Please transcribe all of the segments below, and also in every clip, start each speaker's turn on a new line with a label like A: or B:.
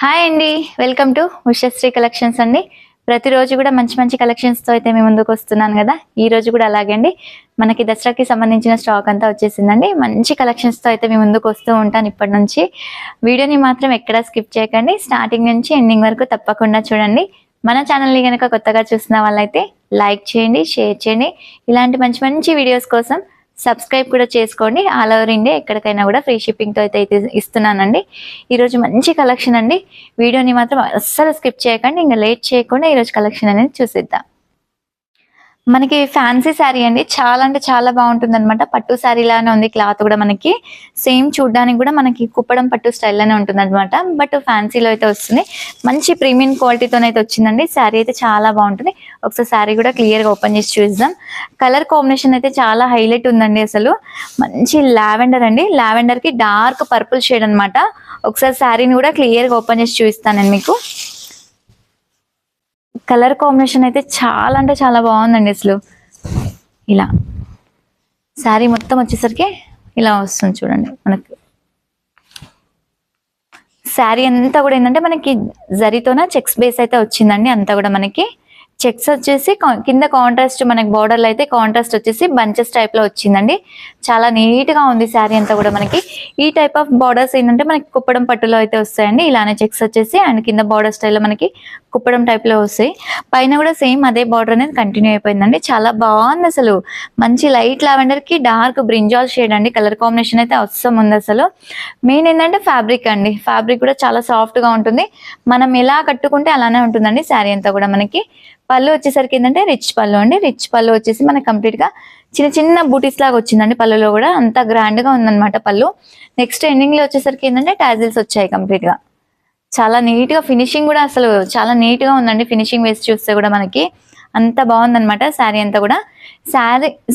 A: Hi అండి, welcome to Ushasri collections అండి. ప్రతిరోజు కూడా మంచి మంచి కలెక్షన్స్తో అయితే మేము ముందుకు వస్తున్నాను కదా. ఈ రోజు కూడా అలాగే అండి, మనకి దసరాకి సంబంధించిన స్టాక్ అంతా వచ్చేసిందండి. మంచి కలెక్షన్స్తో అయితే మేము ముందుకు వస్తూ ఉంటాను ఇప్పటి నుంచి. వీడియోని మాత్రం ఎక్కడా స్కిప్ చేయకండి, స్టార్టింగ్ నుంచి ఎండింగ్ వరకు తప్పకుండా చూడండి. మన ఛానల్ని కనుక కొత్తగా చూసిన వాళ్ళైతే లైక్ చేయండి, షేర్ చేయండి. ఇలాంటి మంచి మంచి వీడియోస్ కోసం సబ్స్క్రైబ్ కూడా చేసుకోండి. ఆల్ ఓవర్ ఇండియా ఎక్కడికైనా కూడా ఫ్రీ షిప్పింగ్తో అయితే ఇస్తున్నానండి. ఈరోజు మంచి కలెక్షన్ అండి. వీడియోని మాత్రం అస్సలు స్కిప్ చేయకండి. ఇంకా లేట్ చేయకుండా ఈరోజు కలెక్షన్ అనేది చూసిద్దాం. మనకి ఫ్యాన్సీ శారీ అండి, చాలా అంటే చాలా బాగుంటుంది అనమాట. పట్టు శారీ లానే ఉంది క్లాత్ కూడా, మనకి సేమ్ చూడడానికి కూడా మనకి కుప్పడం పట్టు స్టైల్లోనే ఉంటుంది అనమాట. బట్ ఫ్యాన్సీలో అయితే వస్తుంది, మంచి ప్రీమియం క్వాలిటీతోనైతే వచ్చిందండి. శారీ అయితే చాలా బాగుంటుంది. ఒకసారి శారీ కూడా క్లియర్గా ఓపెన్ చేసి చూద్దాం. కలర్ కాంబినేషన్ అయితే చాలా హైలైట్ ఉందండి. అసలు మంచి లావెండర్ అండి, లావెండర్కి డార్క్ పర్పుల్ షేడ్ అనమాట. ఒకసారి శారీని కూడా క్లియర్గా ఓపెన్ చేసి చూపిస్తాను నేను మీకు. కలర్ కాంబినేషన్ అయితే చాలా అంటే చాలా బాగుందండి. అసలు ఇలా శారీ మొత్తం వచ్చేసరికి ఇలా వస్తుంది చూడండి. మనకి శారీ అంతా కూడా ఏంటంటే మనకి జరీతోన చెక్స్ బేస్ అయితే వచ్చిందండి. అంతా కూడా మనకి చెక్స్ వచ్చేసి కింద కాంట్రాస్ట్, మనకి బార్డర్లో అయితే కాంట్రాస్ట్ వచ్చేసి బంచెస్ టైప్లో వచ్చిందండి. చాలా నీట్గా ఉంది శారీ అంతా కూడా. మనకి ఈ టైప్ ఆఫ్ బార్డర్స్ ఏంటంటే మనకి కుప్పడం పట్టులో అయితే వస్తాయండి. ఇలానే చెక్స్ వచ్చేసి అండ్ కింద బార్డర్ స్టైల్లో మనకి కుప్పడం టైప్లో వస్తాయి. పైన కూడా సేమ్ అదే బార్డర్ అనేది కంటిన్యూ అయిపోయిందండి. చాలా బాగుంది అసలు. మంచి లైట్ లావెండర్కి డార్క్ బ్రింజాల్ షేడ్ అండి. కలర్ కాంబినేషన్ అయితే అవసరం ఉంది అసలు. మెయిన్ ఏంటంటే ఫ్యాబ్రిక్ అండి, ఫ్యాబ్రిక్ కూడా చాలా సాఫ్ట్గా ఉంటుంది. మనం ఎలా కట్టుకుంటే అలానే ఉంటుందండి శారీ అంతా కూడా. మనకి పళ్ళు వచ్చేసరికి ఏంటంటే రిచ్ పళ్ళు అండి. రిచ్ పళ్ళు వచ్చేసి మనకి కంప్లీట్గా చిన్న చిన్న బూటీస్ లాగా వచ్చిందండి. పళ్ళులో కూడా అంత గ్రాండ్గా ఉందన్నమాట పళ్ళు. నెక్స్ట్ ఎండింగ్లో వచ్చేసరికి ఏంటంటే టాజిల్స్ వచ్చాయి కంప్లీట్గా. చాలా నీట్గా ఫినిషింగ్ కూడా అసలు చాలా నీట్గా ఉందండి. ఫినిషింగ్ వేసి చూస్తే కూడా మనకి అంత బాగుందన్నమాట శారీ అంతా కూడా.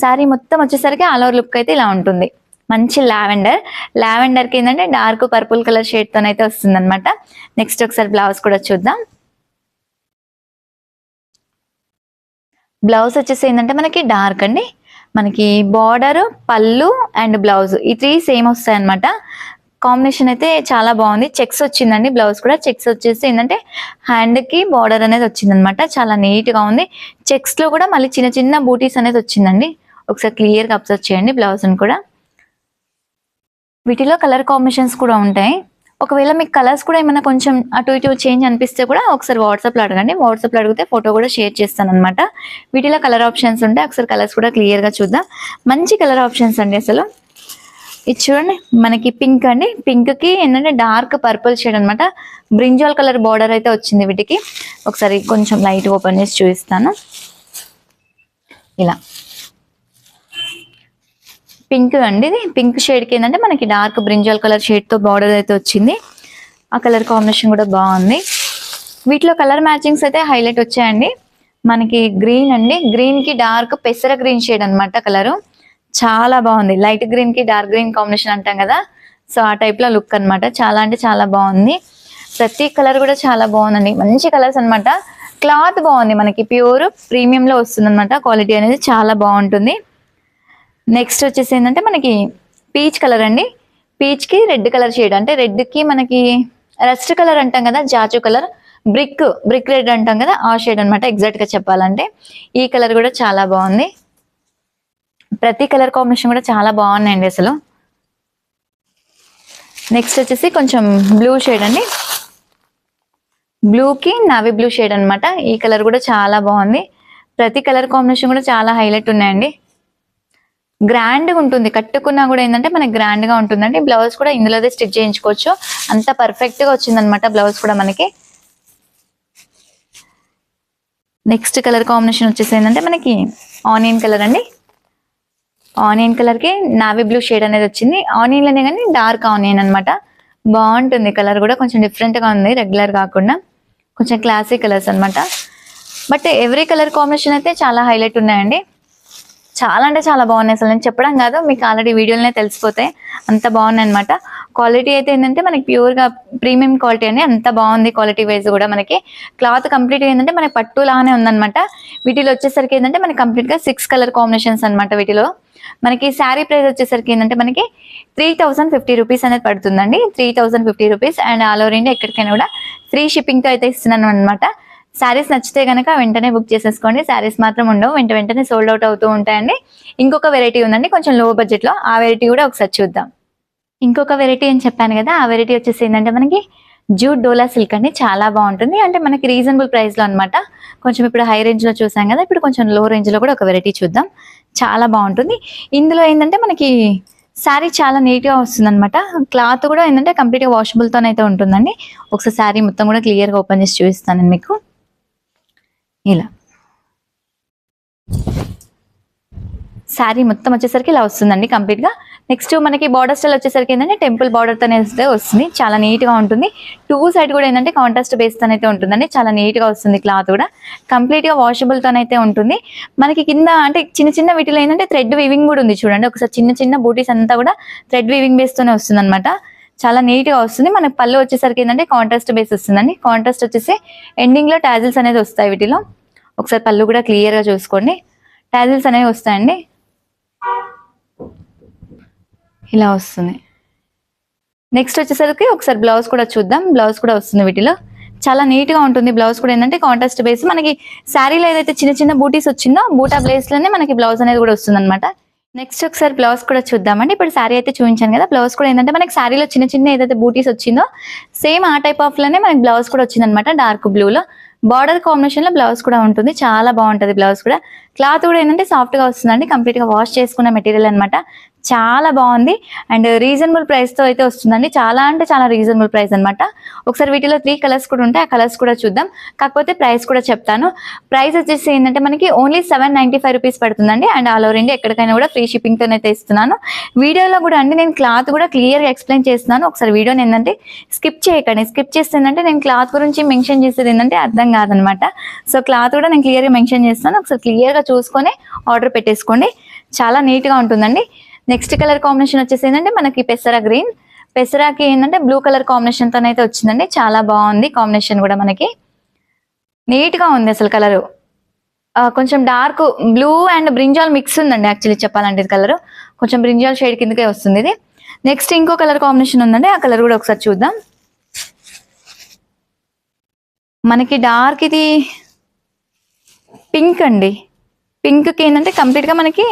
A: శారీ మొత్తం వచ్చేసరికి ఆల్ ఓవర్ లుక్ అయితే ఇలా ఉంటుంది. మంచి లావెండర్కి ఏంటంటే డార్క్ పర్పుల్ కలర్ షేడ్తోనైతే వస్తుంది అనమాట. నెక్స్ట్ ఒకసారి బ్లౌజ్ కూడా చూద్దాం. బ్లౌజ్ వచ్చేసి ఏంటంటే మనకి డార్క్ అండి. మనకి బార్డర్, పళ్ళు అండ్ బ్లౌజ్ ఈ త్రీ సేమ్ వస్తాయి అనమాట. కాంబినేషన్ అయితే చాలా బాగుంది. చెక్స్ వచ్చిందండి. బ్లౌజ్ కూడా చెక్స్ వచ్చేసి ఏంటంటే హ్యాండ్కి బార్డర్ అనేది వచ్చిందనమాట. చాలా నీట్గా ఉంది. చెక్స్లో కూడా మళ్ళీ చిన్న చిన్న బూటీస్ అనేది వచ్చిందండి. ఒకసారి క్లియర్గా అబ్జర్వ్ చేయండి బ్లౌజ్ని కూడా. వీటిలో కలర్ కాంబినేషన్స్ కూడా ఉంటాయి. ఒకవేళ మీకు కలర్స్ కూడా ఏమైనా కొంచెం అటు ఇటు చేంజ్ అనిపిస్తే కూడా ఒకసారి వాట్సాప్లో అడగండి. వాట్సాప్లో అడిగితే ఫోటో కూడా షేర్ చేస్తాను అనమాట. వీటిలో కలర్ ఆప్షన్స్ ఉంటాయి. ఒకసారి కలర్స్ కూడా క్లియర్గా చూద్దాం. మంచి కలర్ ఆప్షన్స్ అండి అసలు. ఇది చూడండి, మనకి పింక్ అండి. పింక్కి ఏంటంటే డార్క్ పర్పుల్ షేడ్ అనమాట. బ్రింజాల్ కలర్ బార్డర్ అయితే వచ్చింది వీటికి. ఒకసారి కొంచెం లైట్ ఓపెన్ చేసి చూపిస్తాను. ఇలా పింక్ అండి. ఇది పింక్ షేడ్కి ఏంటంటే మనకి డార్క్ బ్రింజాల్ కలర్ షేడ్తో బార్డర్ అయితే వచ్చింది. ఆ కలర్ కాంబినేషన్ కూడా బాగుంది. వీటిలో కలర్ మ్యాచింగ్స్ అయితే హైలైట్ వచ్చాయండి. మనకి గ్రీన్ అండి, గ్రీన్కి డార్క్ పెసర గ్రీన్ షేడ్ అనమాట కలరు. చాలా బాగుంది. లైట్ గ్రీన్కి డార్క్ గ్రీన్ కాంబినేషన్ అంటాం కదా, సో ఆ టైప్లో లుక్ అనమాట. చాలా అంటే చాలా బాగుంది. ప్రతి కలర్ కూడా చాలా బాగుందండి. మంచి కలర్స్ అనమాట. క్లాత్ బాగుంది. మనకి ప్యూర్ ప్రీమియంలో వస్తుంది అనమాట. క్వాలిటీ అనేది చాలా బాగుంటుంది. నెక్స్ట్ వచ్చేసి ఏంటంటే మనకి పీచ్ కలర్ అండి. పీచ్కి రెడ్ కలర్ షేడ్, అంటే రెడ్కి మనకి రస్ట్ కలర్ అంటాం కదా, జాజు కలర్, బ్రిక్ రెడ్ అంటాం కదా, ఆ షేడ్ అనమాట ఎగ్జాక్ట్గా చెప్పాలంటే. ఈ కలర్ కూడా చాలా బాగుంది. ప్రతి కలర్ కాంబినేషన్ కూడా చాలా బాగున్నాయండి అసలు. నెక్స్ట్ వచ్చేసి కొంచెం బ్లూ షేడ్ అండి. బ్లూకి నావీ బ్లూ షేడ్ అనమాట. ఈ కలర్ కూడా చాలా బాగుంది. ప్రతి కలర్ కాంబినేషన్ కూడా చాలా హైలైట్ ఉన్నాయండి. గ్రాండ్గా ఉంటుంది. కట్టుకున్నా కూడా ఏంటంటే మనకి గ్రాండ్గా ఉంటుందండి. బ్లౌజ్ కూడా ఇందులోదే స్టిచ్ చేయించుకోవచ్చు. అంత పర్ఫెక్ట్గా వచ్చిందనమాట బ్లౌజ్ కూడా మనకి. నెక్స్ట్ కలర్ కాంబినేషన్ వచ్చేసి ఏంటంటే మనకి ఆనియన్ కలర్ అండి. ఆనియన్ కలర్కి నావీ బ్లూ షేడ్ అనేది వచ్చింది. ఆనియన్లోనే కానీ డార్క్ ఆనియన్ అనమాట. బాగుంటుంది. కలర్ కూడా కొంచెం డిఫరెంట్గా ఉంది, రెగ్యులర్ కాకుండా కొంచెం క్లాసిక్ కలర్స్ అనమాట. బట్ ఎవ్రీ కలర్ కాంబినేషన్ అయితే చాలా హైలైట్ ఉన్నాయండి. చాలా అంటే చాలా బాగున్నాయి. అసలు నేను చెప్పడం కాదు, మీకు ఆల్రెడీ వీడియోలోనే తెలిసిపోతాయి. అంత బాగున్నాయి అనమాట. క్వాలిటీ అయితే ఏంటంటే మనకి ప్యూర్గా ప్రీమియం క్వాలిటీ అండి. అంత బాగుంది క్వాలిటీ వైజ్ కూడా. మనకి క్లాత్ కంప్లీట్గా ఏంటంటే మనకి పట్టు లాగానే ఉందన్నమాట. వీటిలో వచ్చేసరికి ఏంటంటే మనకి కంప్లీట్గా 6 కలర్ కాంబినేషన్స్ అనమాట. వీటిలో మనకి శారీ ప్రైస్ వచ్చేసరికి ఏంటంటే మనకి 3050 రూపీస్ అనేది పడుతుందండి. 3050 rupees. And all over India ఎక్కడికైనా కూడా ఫ్రీ షిప్పింగ్ తో అయితే ఇస్తున్నాను అనమాట. శారీస్ నచ్చితే కనుక వెంటనే బుక్ చేసేసుకోండి. శారీస్ మాత్రం ఉండవు, వెంటనే సోల్డ్ అవుట్ అవుతూ ఉంటాయండి. ఇంకొక వెరైటీ ఉందండి కొంచెం లో బడ్జెట్ లో, ఆ వెరైటీ కూడా ఒకసారి చూద్దాం. ఇంకొక వెరైటీ అని చెప్పాను కదా, ఆ వెరైటీ వచ్చేసి ఏంటంటే మనకి జూట్ డోలా సిల్క్ అండి. చాలా బాగుంటుంది, అంటే మనకి రీజనబుల్ ప్రైస్ లో అనమాట. కొంచెం ఇప్పుడు హై రేంజ్ లో చూసాం కదా, ఇప్పుడు కొంచెం లో రేంజ్ లో కూడా ఒక వెరైటీ చూద్దాం. చాలా బాగుంటుంది. ఇందులో ఏంటంటే మనకి శారీ చాలా నీట్ గా వస్తుంది అనమాట. క్లాత్ కూడా ఏంటంటే కంప్లీట్ గా వాషబుల్ తోనైతే ఉంటుందండి. ఒకసారి శారీ మొత్తం కూడా క్లియర్ గా ఓపెన్ చేసి చూపిస్తాను మీకు. ఇలా శారీ మొత్తం వచ్చేసరికి ఇలా వస్తుందండి కంప్లీట్ గా. నెక్స్ట్ మనకి బార్డర్ స్టైల్ వచ్చేసరికి ఏంటంటే టెంపుల్ బార్డర్ తోనే వస్తుంది. చాలా నీట్ గా ఉంటుంది. టూ సైడ్ కూడా ఏంటంటే కాంట్రాస్ట్ బేస్ తోనైతే ఉంటుందండి. చాలా నీట్ గా వస్తుంది. క్లాత్ కూడా కంప్లీట్ గా వాషబుల్ తోనైతే ఉంటుంది. మనకి కింద అంటే చిన్న చిన్న వీటిలో ఏంటంటే థ్రెడ్ వీవింగ్ కూడా ఉంది చూడండి. ఒకసారి చిన్న చిన్న బూటీస్ అంతా కూడా థ్రెడ్ వీవింగ్ బేస్ తోనే వస్తుంది అనమాట. చాలా నీట్ గా వస్తుంది. మనకి పళ్ళు వచ్చేసరికి ఏంటంటే కాంట్రాస్ట్ బేస్ వస్తుందండి. కాంట్రాస్ట్ వచ్చేసి ఎండింగ్ లో టాజిల్స్ అనేది వస్తాయి వీటిలో. ఒకసారి పళ్ళు కూడా క్లియర్ గా చూసుకోండి. టాజిల్స్ అనేవి వస్తాయండి. ఇలా వస్తుంది. నెక్స్ట్ వచ్చేసరికి ఒకసారి బ్లౌజ్ కూడా చూద్దాం. బ్లౌజ్ కూడా వస్తుంది వీటిలో. చాలా నీట్ గా ఉంటుంది. బ్లౌజ్ కూడా ఏంటంటే కాంట్రాస్ట్ బేస్. మనకి శారీలో ఏదైతే చిన్న చిన్న బూటీస్ వచ్చిందో బూటా ప్లేస్ లోనే మనకి బ్లౌజ్ అనేది కూడా వస్తుంది అనమాట. నెక్స్ట్ ఒకసారి బ్లౌజ్ కూడా చూద్దామండి. ఇప్పుడు శారీ అయితే చూపించాను కదా, బ్లౌజ్ కూడా ఏంటంటే మనకి శారీలో చిన్న చిన్న ఏదైతే బూటీస్ వచ్చిందో సేమ్ ఆ టైప్ ఆఫ్ లోనే మనకి బ్లౌజ్ కూడా వచ్చింది అనమాట. డార్క్ బ్లూ లో బార్డర్ కాంబినేషన్ లో బ్లౌజ్ కూడా ఉంటుంది. చాలా బాగుంటది బ్లౌజ్ కూడా. క్లాత్ కూడా ఏంటంటే సాఫ్ట్ గా వస్తుందండి. కంప్లీట్ గా వాష్ చేసుకున్న మెటీరియల్ అనమాట. చాలా బాగుంది అండ్ రీజనబుల్ ప్రైస్ తో అయితే వస్తుందండి. చాలా అంటే చాలా రీజనబుల్ ప్రైస్ అనమాట. ఒకసారి వీటిలో 3 కలర్స్ కూడా ఉంటాయి. ఆ కలర్స్ కూడా చూద్దాం. కాకపోతే ప్రైస్ కూడా చెప్తాను. ప్రైస్ వచ్చేసి ఏంటంటే మనకి ఓన్లీ 795 రూపీస్ పడుతుందండి. అండ్ ఆల్ ఓవర్ ఇండియా ఎక్కడికైనా కూడా ఫ్రీ షిప్పింగ్ తోనైతే ఇస్తున్నాను. వీడియోలో కూడా అండి నేను క్లాత్ కూడా క్లియర్ గా ఎక్స్ప్లెయిన్ చేస్తున్నాను. ఒకసారి వీడియోని ఏంటంటే స్కిప్ చేయకండి. స్కిప్ చేస్తే ఏంటంటే నేను క్లాత్ గురించి మెన్షన్ చేసేది ఏంటంటే అర్థం కాదనమాట. సో క్లాత్ కూడా నేను క్లియర్ గా మెన్షన్ చేస్తున్నాను. ఒకసారి క్లియర్ గా చూసుకొని ఆర్డర్ పెట్టేసుకోండి. చాలా నీట్ గా ఉంటుందండి. నెక్స్ట్ కలర్ కాంబినేషన్ వచ్చేసి ఏంటంటే మనకి పెసరా గ్రీన్. పెసరాకి ఏంటంటే బ్లూ కలర్ కాంబినేషన్ తోనైతే వచ్చిందండి. చాలా బాగుంది కాంబినేషన్ కూడా. మనకి నీట్ గా ఉంది అసలు కలరు. కొంచెం dark blue and brinjal mix ఉందండి. యాక్చువల్లీ చెప్పాలంటే ఇది కలర్ కొంచెం బ్రింజాల్ షేడ్ కిందకే వస్తుంది ఇది. నెక్స్ట్ ఇంకో కలర్ కాంబినేషన్ ఉందండి. ఆ కలర్ కూడా ఒకసారి చూద్దాం. మనకి డార్క్ ఇది పింక్ అండి. పింక్ కి ఏంటంటే కంప్లీట్ గా మనకి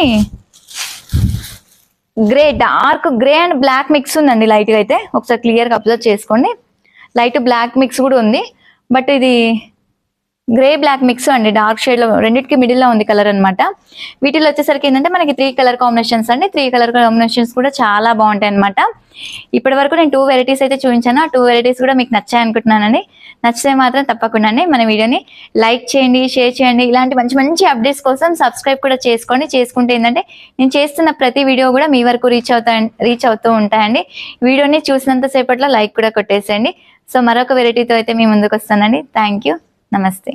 A: grey, dark grey and black mix ఉందండి. లైట్ గా అయితే ఒకసారి క్లియర్ గా అబ్జర్వ్ చేసుకోండి. లైట్ బ్లాక్ మిక్స్ కూడా ఉంది. బట్ ఇది గ్రే బ్లాక్ మిక్స్ అండి. డార్క్ షేడ్ లో రెండింటికి మిడిల్ లో ఉంది కలర్ అనమాట. వీటిలో వచ్చేసరికి ఏంటంటే మనకి 3 కలర్ కాంబినేషన్స్ అండి. 3 కలర్ కాంబినేషన్స్ కూడా చాలా బాగుంటాయి అనమాట. ఇప్పటి వరకు నేను 2 వెరైటీస్ అయితే చూపించాను. ఆ 2 వెరైటీస్ కూడా మీకు నచ్చాయి అనుకుంటున్నానండి. నచ్చితే మాత్రం తప్పకుండా మన వీడియోని లైక్ చేయండి, షేర్ చేయండి. ఇలాంటి మంచి మంచి అప్డేట్స్ కోసం సబ్స్క్రైబ్ కూడా చేసుకోండి. చేసుకుంటే ఏంటంటే నేను చేస్తున్న ప్రతి వీడియో కూడా మీ వరకు రీచ్ అవుతూ ఉంటాయండి. వీడియోని చూసినంత సేపట్లో లైక్ కూడా కొట్టేసేయండి. సో మరొక వెరైటీతో అయితే మీ ముందుకు వస్తానండి. Thank you. నమస్తే.